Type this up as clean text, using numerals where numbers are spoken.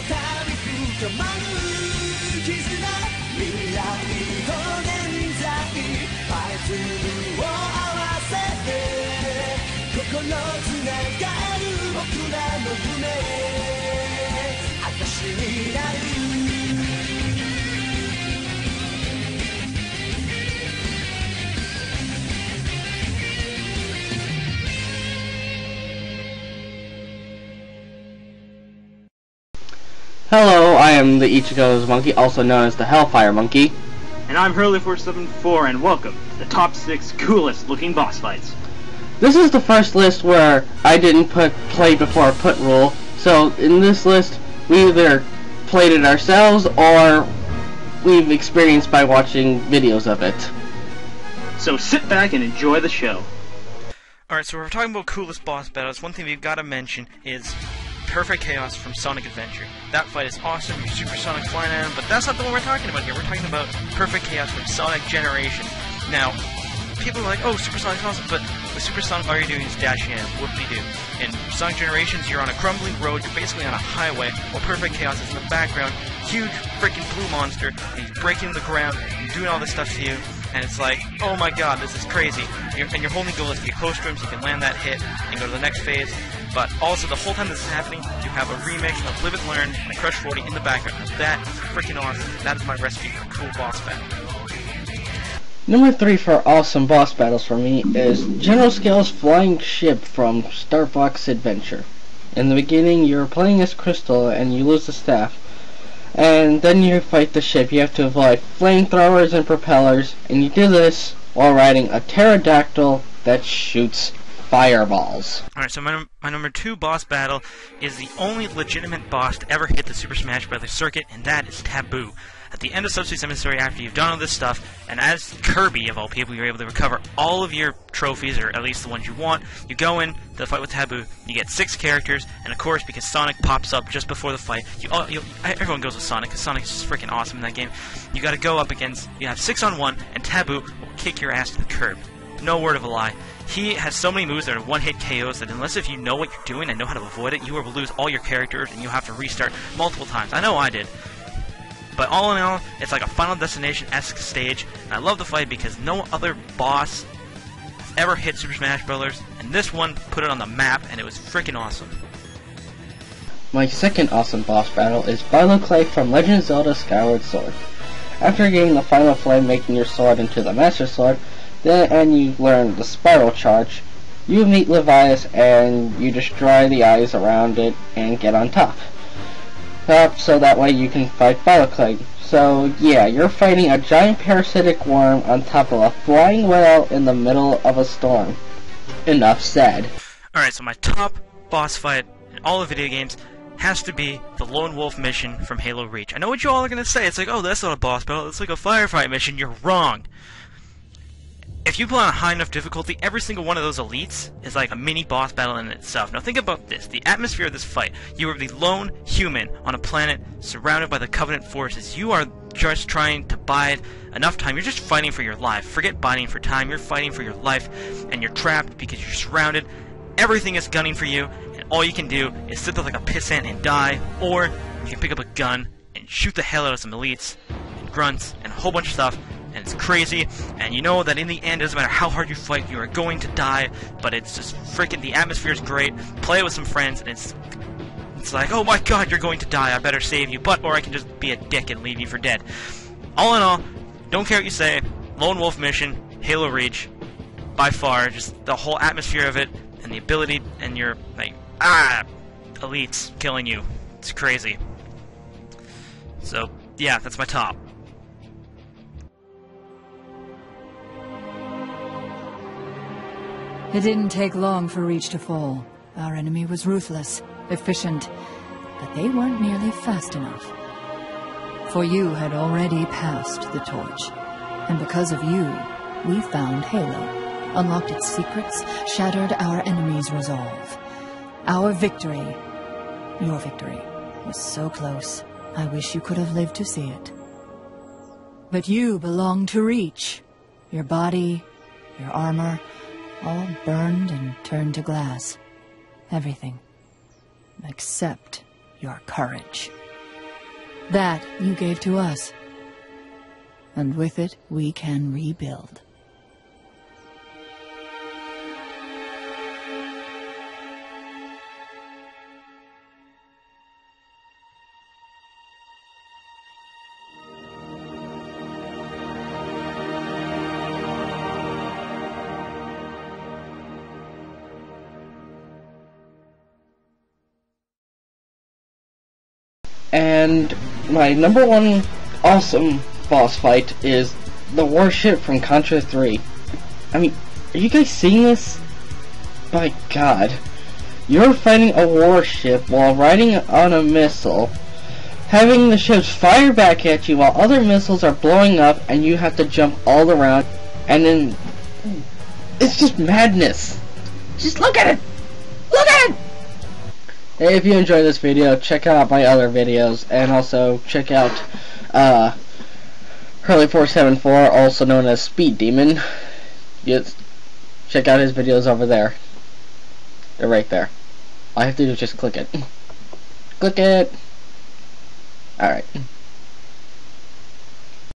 度深まる絆未来と現在パズルを合わせて心つながる僕らの夢証になるHello, I am the Ichigo's Monkey, also known as the Hellfire Monkey. And I'm Hurley474, and welcome to the top 6 coolest looking boss fights. This is the first list where I didn't put play before put rule, so in this list we either played it ourselves or we've experienced by watching videos of it. So sit back and enjoy the show. Alright, so we're talking about coolest boss battles. One thing we've got to mention is Perfect Chaos from Sonic Adventure. That fight is awesome, you're supersonic flying at him, but that's not the one we're talking about here. We're talking about Perfect Chaos from Sonic Generation. Now, people are like, oh, supersonic's awesome, but with supersonic all you're doing is dashing in, whoop-de-doo. In Sonic Generations, you're on a crumbling road, you're basically on a highway, while Perfect Chaos is in the background, huge freaking blue monster, and he's breaking the ground, and doing all this stuff to you, and it's like, oh my god, this is crazy. And your only goal is to get close to him so you can land that hit, and go to the next phase. But also, the whole time this is happening, you have a remix of Live and Learn and Crush 40 in the background. That is freaking awesome. That is my recipe for a cool boss battle. Number 3 for awesome boss battles for me is General Scale's Flying Ship from Star Fox Adventure. In the beginning, you're playing as Crystal and you lose the staff. And then you fight the ship. You have to avoid flamethrowers and propellers, and you do this while riding a pterodactyl that shoots fireballs. Alright, so my number 2 boss battle is the only legitimate boss to ever hit the Super Smash Bros. Circuit, and that is Taboo. At the end of Subspace Emissary, after you've done all this stuff, and as Kirby, of all people, you're able to recover all of your trophies, or at least the ones you want, you go in to the fight with Taboo, you get 6 characters, and of course, because Sonic pops up just before the fight, everyone goes with Sonic, because Sonic is just freaking awesome in that game. You gotta go up against, you have 6-on-1, and Taboo will kick your ass to the curb. No word of a lie. He has so many moves that are one-hit KOs that unless if you know what you're doing and know how to avoid it, you will lose all your characters and you'll have to restart multiple times. I know I did. But all in all, it's like a Final Destination-esque stage, and I love the fight because no other boss has ever hit Super Smash Bros., and this one put it on the map, and it was freaking awesome. My second awesome boss battle is Philo Clay from Legend of Zelda Skyward Sword. After getting the final flame making your sword into the Master Sword, and you learn the Spiral Charge, you meet Levias and you destroy the eyes around it and get on top. So that way you can fight Philo Clay. So yeah, you're fighting a giant parasitic worm on top of a flying whale in the middle of a storm. Enough said. Alright, so my top boss fight in all the video games has to be the Lone Wolf mission from Halo Reach. I know what you all are going to say. It's like, oh, that's not a boss battle. It's like a firefight mission. You're wrong. If you play on a high enough difficulty, every single one of those elites is like a mini boss battle in itself. Now think about this. The atmosphere of this fight. You are the lone human on a planet surrounded by the Covenant forces. You are just trying to bide enough time. You're just fighting for your life. Forget biding for time. You're fighting for your life, and you're trapped because you're surrounded. Everything is gunning for you, and all you can do is sit there like a pissant and die, or you can pick up a gun and shoot the hell out of some elites and grunts and a whole bunch of stuff. And it's crazy, and you know that in the end, it doesn't matter how hard you fight, you are going to die, but it's just freaking, the atmosphere is great, play it with some friends, and it's like, oh my god, you're going to die, I better save you, or I can just be a dick and leave you for dead. All in all, don't care what you say, Lone Wolf mission, Halo Reach, by far, just the whole atmosphere of it, and the ability, and your, like, elites killing you, it's crazy. So, yeah, that's my top. It didn't take long for Reach to fall. Our enemy was ruthless, efficient, but they weren't nearly fast enough. For you had already passed the torch, and because of you, we found Halo, unlocked its secrets, shattered our enemy's resolve. Our victory, your victory, was so close, I wish you could have lived to see it. But you belong to Reach. Your body, your armor, all burned and turned to glass. Everything. Except your courage. That you gave to us. And with it, we can rebuild. And my number one awesome boss fight is the warship from Contra 3. I mean, are you guys seeing this? My god. You're fighting a warship while riding on a missile, having the ships fire back at you while other missiles are blowing up and you have to jump all around, and then it's just madness. Just look at it! Look at it! Hey, if you enjoyed this video, check out my other videos, and also check out Hurley474, also known as Speed Demon. Yes, check out his videos over there. They're right there. All I have to do is just click it. Click it! Alright.